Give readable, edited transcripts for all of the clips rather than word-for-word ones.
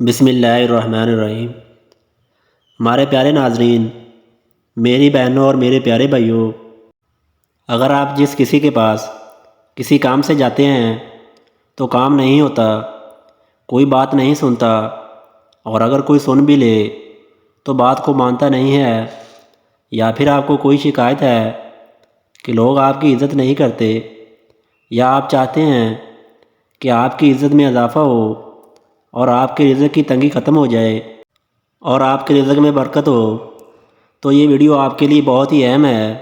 بسم اللہ الرحمن الرحیم۔ ہمارے پیارے ناظرین، میری بہنوں اور میرے پیارے بھائیوں، اگر آپ جس کسی کے پاس کسی کام سے جاتے ہیں تو کام نہیں ہوتا، کوئی بات نہیں سنتا، اور اگر کوئی سن بھی لے تو بات کو مانتا نہیں ہے، یا پھر آپ کو کوئی شکایت ہے کہ لوگ آپ کی عزت نہیں کرتے، یا آپ چاہتے ہیں کہ آپ کی عزت میں اضافہ ہو اور آپ کے رزق کی تنگی ختم ہو جائے اور آپ کے رزق میں برکت ہو، تو یہ ویڈیو آپ کے لیے بہت ہی اہم ہے۔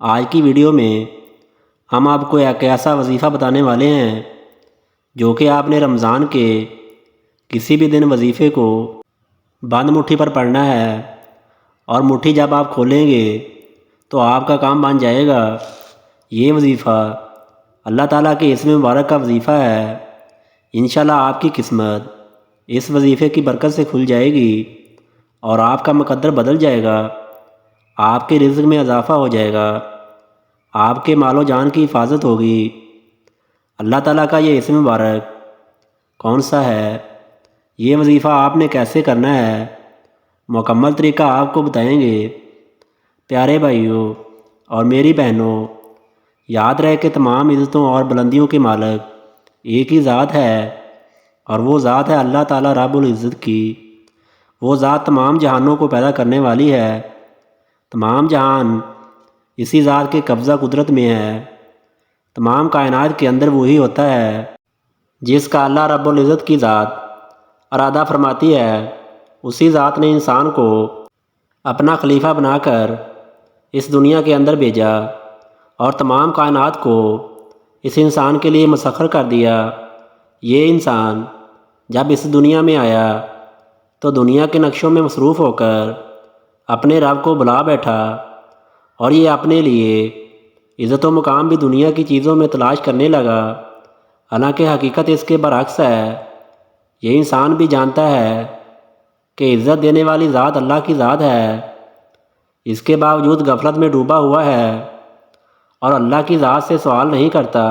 آج کی ویڈیو میں ہم آپ کو ایک ایسا وظیفہ بتانے والے ہیں جو کہ آپ نے رمضان کے کسی بھی دن وظیفے کو بند مٹھی پر پڑھنا ہے، اور مٹھی جب آپ کھولیں گے تو آپ کا کام بن جائے گا۔ یہ وظیفہ اللہ تعالیٰ کے اسم مبارک کا وظیفہ ہے۔ انشاءاللہ آپ کی قسمت اس وظیفے کی برکت سے کھل جائے گی اور آپ کا مقدر بدل جائے گا، آپ کے رزق میں اضافہ ہو جائے گا، آپ کے مال و جان کی حفاظت ہوگی۔ اللہ تعالیٰ کا یہ اسم مبارک کون سا ہے، یہ وظیفہ آپ نے کیسے کرنا ہے، مکمل طریقہ آپ کو بتائیں گے۔ پیارے بھائیوں اور میری بہنوں، یاد رہے کہ تمام عزتوں اور بلندیوں کے مالک ایک ہی ذات ہے، اور وہ ذات ہے اللہ تعالیٰ رب العزت کی۔ وہ ذات تمام جہانوں کو پیدا کرنے والی ہے۔ تمام جہان اسی ذات کے قبضہ قدرت میں ہے۔ تمام کائنات کے اندر وہی ہوتا ہے جس کا اللہ رب العزت کی ذات ارادہ فرماتی ہے۔ اسی ذات نے انسان کو اپنا خلیفہ بنا کر اس دنیا کے اندر بھیجا اور تمام کائنات کو اس انسان کے لیے مسخر کر دیا۔ یہ انسان جب اس دنیا میں آیا تو دنیا کے نقشوں میں مصروف ہو کر اپنے رب کو بلا بیٹھا، اور یہ اپنے لیے عزت و مقام بھی دنیا کی چیزوں میں تلاش کرنے لگا، حالانکہ حقیقت اس کے برعکس ہے۔ یہ انسان بھی جانتا ہے کہ عزت دینے والی ذات اللہ کی ذات ہے، اس کے باوجود غفلت میں ڈوبا ہوا ہے اور اللہ کی ذات سے سوال نہیں کرتا،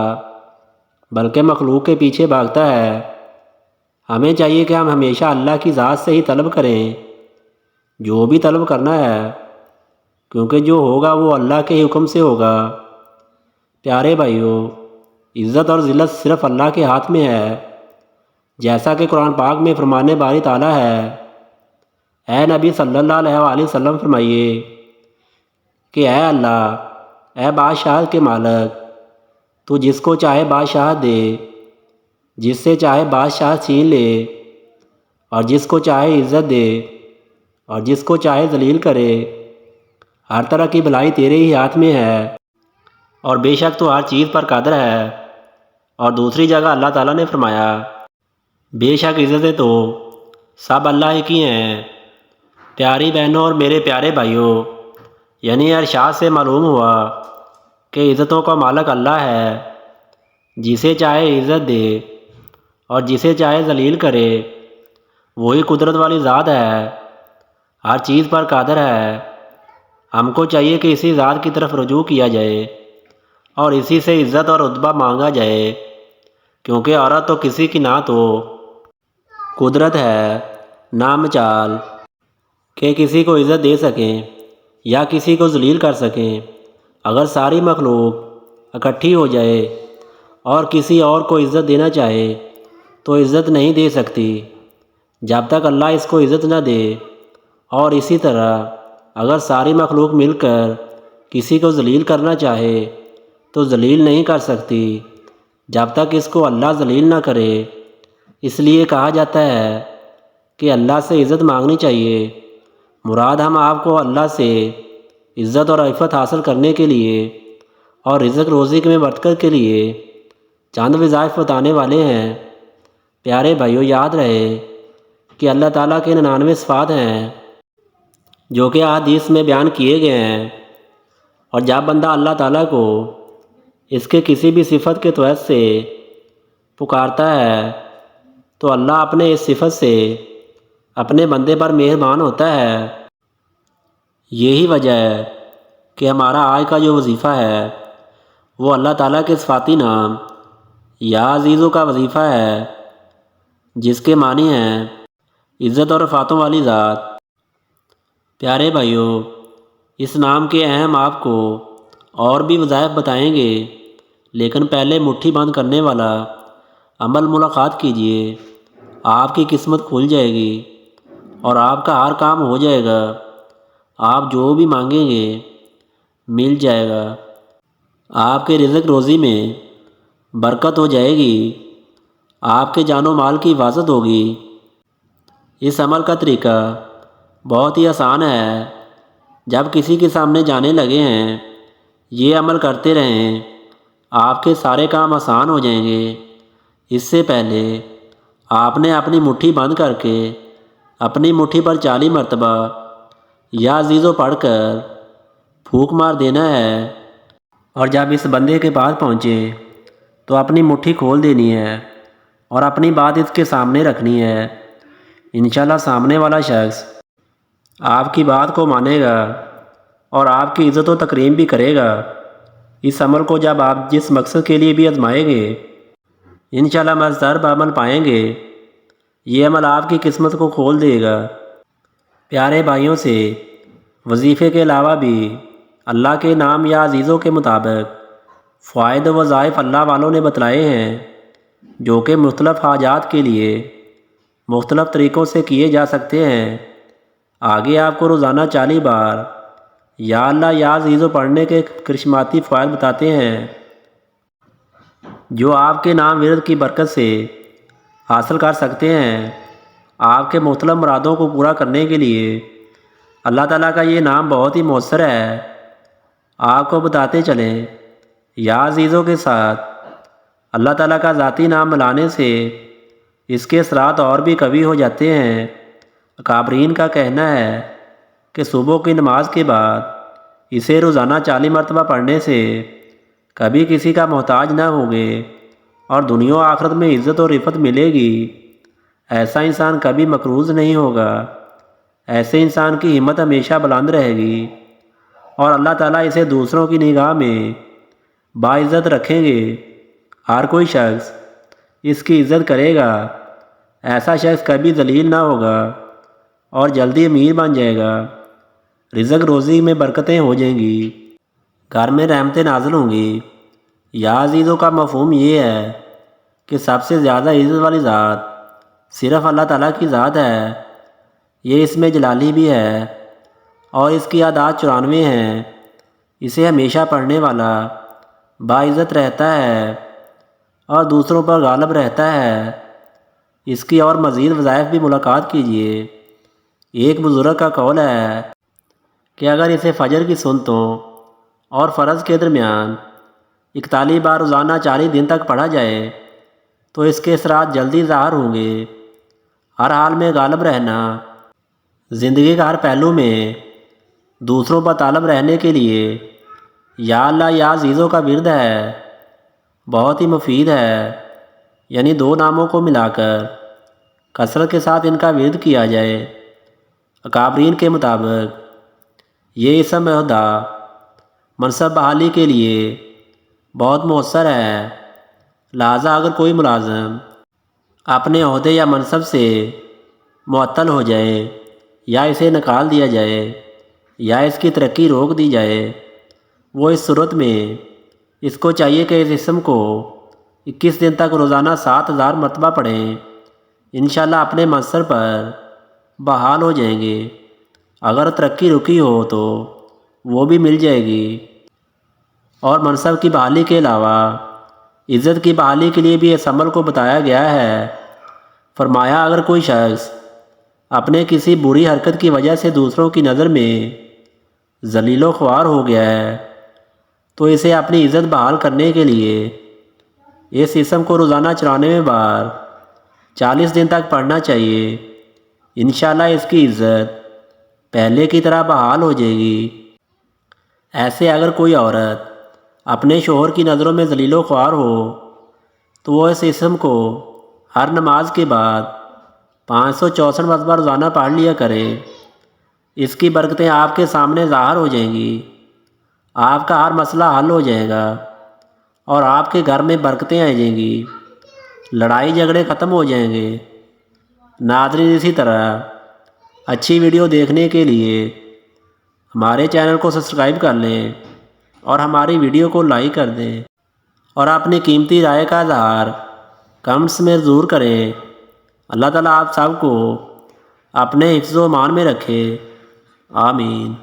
بلکہ مخلوق کے پیچھے بھاگتا ہے۔ ہمیں چاہیے کہ ہم ہمیشہ اللہ کی ذات سے ہی طلب کریں جو بھی طلب کرنا ہے، کیونکہ جو ہوگا وہ اللہ کے حکم سے ہوگا۔ پیارے بھائیوں، عزت اور ذلت صرف اللہ کے ہاتھ میں ہے، جیسا کہ قرآن پاک میں فرمان باری تعالیٰ ہے۔ اے نبی صلی اللہ علیہ وآلہ وسلم فرمائیے کہ اے اللہ، اے بادشاہت کے مالک، تو جس کو چاہے بادشاہت دے، جس سے چاہے بادشاہت چھین لے، اور جس کو چاہے عزت دے اور جس کو چاہے ذلیل کرے۔ ہر طرح کی بھلائی تیرے ہی ہاتھ میں ہے، اور بے شک تو ہر چیز پر قادر ہے۔ اور دوسری جگہ اللہ تعالیٰ نے فرمایا، بے شک عزتیں تو سب اللہ ہی کی ہیں۔ پیاری بہنوں اور میرے پیارے بھائیوں، یعنی ارشاد سے معلوم ہوا کہ عزتوں کا مالک اللہ ہے، جسے چاہے عزت دے اور جسے چاہے ذلیل کرے۔ وہی قدرت والی ذات ہے، ہر چیز پر قادر ہے۔ ہم کو چاہیے کہ اسی ذات کی طرف رجوع کیا جائے اور اسی سے عزت اور رتبہ مانگا جائے، کیونکہ عورت تو کسی کی نہ تو قدرت ہے نہ مجال کہ کسی کو عزت دے سکیں یا کسی کو ذلیل کر سکیں۔ اگر ساری مخلوق اکٹھی ہو جائے اور کسی اور کو عزت دینا چاہے تو عزت نہیں دے سکتی جب تک اللہ اس کو عزت نہ دے، اور اسی طرح اگر ساری مخلوق مل کر کسی کو ذلیل کرنا چاہے تو ذلیل نہیں کر سکتی جب تک اس کو اللہ ذلیل نہ کرے۔ اس لیے کہا جاتا ہے کہ اللہ سے عزت مانگنی چاہیے۔ مراد ہم آپ کو اللہ سے عزت اور عفت حاصل کرنے کے لیے اور رزق روزی میں برکت کے لیے چند وظائف بتانے والے ہیں۔ پیارے بھائیوں، یاد رہے کہ اللہ تعالیٰ کے 99 صفات ہیں جو کہ احادیث میں بیان کیے گئے ہیں، اور جب بندہ اللہ تعالیٰ کو اس کے کسی بھی صفت کے توسط سے پکارتا ہے تو اللہ اپنے اس صفت سے اپنے بندے پر مہربان ہوتا ہے۔ یہی وجہ ہے کہ ہمارا آج کا جو وظیفہ ہے وہ اللہ تعالیٰ کے صفاتی نام یا عزیزوں کا وظیفہ ہے، جس کے معنی ہیں عزت اور رفعتوں والی ذات۔ پیارے بھائیوں، اس نام کے اہم آپ کو اور بھی وظائف بتائیں گے، لیکن پہلے مٹھی بند کرنے والا عمل ملاقات کیجیے۔ آپ کی قسمت کھل جائے گی اور آپ کا ہر کام ہو جائے گا۔ آپ جو بھی مانگیں گے مل جائے گا۔ آپ کے رزق روزی میں برکت ہو جائے گی۔ آپ کے جان و مال کی حفاظت ہوگی۔ اس عمل کا طریقہ بہت ہی آسان ہے۔ جب کسی کے سامنے جانے لگے ہیں یہ عمل کرتے رہیں، آپ کے سارے کام آسان ہو جائیں گے۔ اس سے پہلے آپ نے اپنی مٹھی بند کر کے اپنی مٹھی پر 40 مرتبہ یا عزیزو پڑھ کر پھونک مار دینا ہے، اور جب اس بندے کے پاس پہنچے تو اپنی مٹھی کھول دینی ہے اور اپنی بات اس کے سامنے رکھنی ہے۔ انشاءاللہ سامنے والا شخص آپ کی بات کو مانے گا اور آپ کی عزت و تکریم بھی کرے گا۔ اس عمل کو جب آپ جس مقصد کے لیے بھی آزمائیں گے انشاءاللہ مزدر بعمل پائیں گے۔ یہ عمل آپ کی قسمت کو کھول دے گا۔ پیارے بھائیوں سے وظیفے کے علاوہ بھی اللہ کے نام یا عزیزوں کے مطابق فوائد و وظائف اللہ والوں نے بتلائے ہیں، جو کہ مختلف حاجات کے لیے مختلف طریقوں سے کیے جا سکتے ہیں۔ آگے آپ کو روزانہ 40 بار یا اللہ یا عزیزو پڑھنے کے کرشماتی فوائد بتاتے ہیں، جو آپ کے نام ورد کی برکت سے حاصل کر سکتے ہیں۔ آپ کے مختلف مرادوں کو پورا کرنے کے لیے اللہ تعالیٰ کا یہ نام بہت ہی مؤثر ہے۔ آپ کو بتاتے چلیں، یا عزیزوں کے ساتھ اللہ تعالیٰ کا ذاتی نام ملانے سے اس کے اثرات اور بھی قوی ہو جاتے ہیں۔ اکابرین کا کہنا ہے کہ صبح کی نماز کے بعد اسے روزانہ 40 مرتبہ پڑھنے سے کبھی کسی کا محتاج نہ ہوں گے اور دنیا و آخرت میں عزت و رفعت ملے گی۔ ایسا انسان کبھی مقروض نہیں ہوگا۔ ایسے انسان کی ہمت ہمیشہ بلند رہے گی اور اللہ تعالیٰ اسے دوسروں کی نگاہ میں باعزت رکھیں گے۔ ہر کوئی شخص اس کی عزت کرے گا۔ ایسا شخص کبھی ذلیل نہ ہوگا اور جلدی امیر بن جائے گا۔ رزق روزی میں برکتیں ہو جائیں گی، گھر میں رحمتیں نازل ہوں گی۔ یا عزیزوں کا مفہوم یہ ہے کہ سب سے زیادہ عزت والی ذات صرف اللہ تعالیٰ کی ذات ہے۔ یہ اس میں جلالی بھی ہے اور اس کی اعداد 94 ہیں۔ اسے ہمیشہ پڑھنے والا باعزت رہتا ہے اور دوسروں پر غالب رہتا ہے۔ اس کی اور مزید وظائف بھی ملاقات کیجیے۔ ایک بزرگ کا قول ہے کہ اگر اسے فجر کی سنتوں اور فرض کے درمیان 41 بار روزانہ 40 دن تک پڑھا جائے تو اس کے اثرات جلدی ظاہر ہوں گے۔ ہر حال میں غالب رہنا زندگی کا ہر پہلو میں دوسروں پر طالب رہنے کے لیے یا اللہ یا عزیزوں کا ورد ہے، بہت ہی مفید ہے۔ یعنی 2 ناموں کو ملا کر کثرت کے ساتھ ان کا ورد کیا جائے۔ اکابرین کے مطابق یہ اسم عہدہ منصب بحالی کے لیے بہت مؤثر ہے۔ لہٰذا اگر کوئی ملازم اپنے عہدے یا منصب سے معطل ہو جائے یا اسے نکال دیا جائے یا اس کی ترقی روک دی جائے، وہ اس صورت میں اس کو چاہیے کہ اس اسم کو 21 دن تک روزانہ 7000 مرتبہ پڑھیں۔ انشاءاللہ اپنے منصب پر بحال ہو جائیں گے۔ اگر ترقی رکی ہو تو وہ بھی مل جائے گی۔ اور منصب کی بحالی کے علاوہ عزت کی بحالی کے لیے بھی اس عمل کو بتایا گیا ہے۔ فرمایا اگر کوئی شخص اپنے کسی بری حرکت کی وجہ سے دوسروں کی نظر میں ذلیل و خوار ہو گیا ہے تو اسے اپنی عزت بحال کرنے کے لیے اس اسم کو روزانہ 94 بار 40 دن تک پڑھنا چاہیے۔ انشاءاللہ اس کی عزت پہلے کی طرح بحال ہو جائے گی۔ ایسے اگر کوئی عورت اپنے شوہر کی نظروں میں ذلیل و خوار ہو تو وہ اس اسم کو ہر نماز کے بعد 564 مرتبہ روزانہ پڑھ لیا کرے۔ اس کی برکتیں آپ کے سامنے ظاہر ہو جائیں گی۔ آپ کا ہر مسئلہ حل ہو جائے گا اور آپ کے گھر میں برکتیں آ جائیں گی۔ لڑائی جھگڑے ختم ہو جائیں گے ناظرین اسی طرح اچھی ویڈیو دیکھنے کے لیے ہمارے چینل کو سبسکرائب کر لیں اور ہماری ویڈیو کو لائک کر دیں اور اپنی قیمتی رائے کا اظہار کمنٹس میں ضرور کریں۔ اللہ تعالیٰ آپ سب کو اپنے حفظ و امان میں رکھے، آمین۔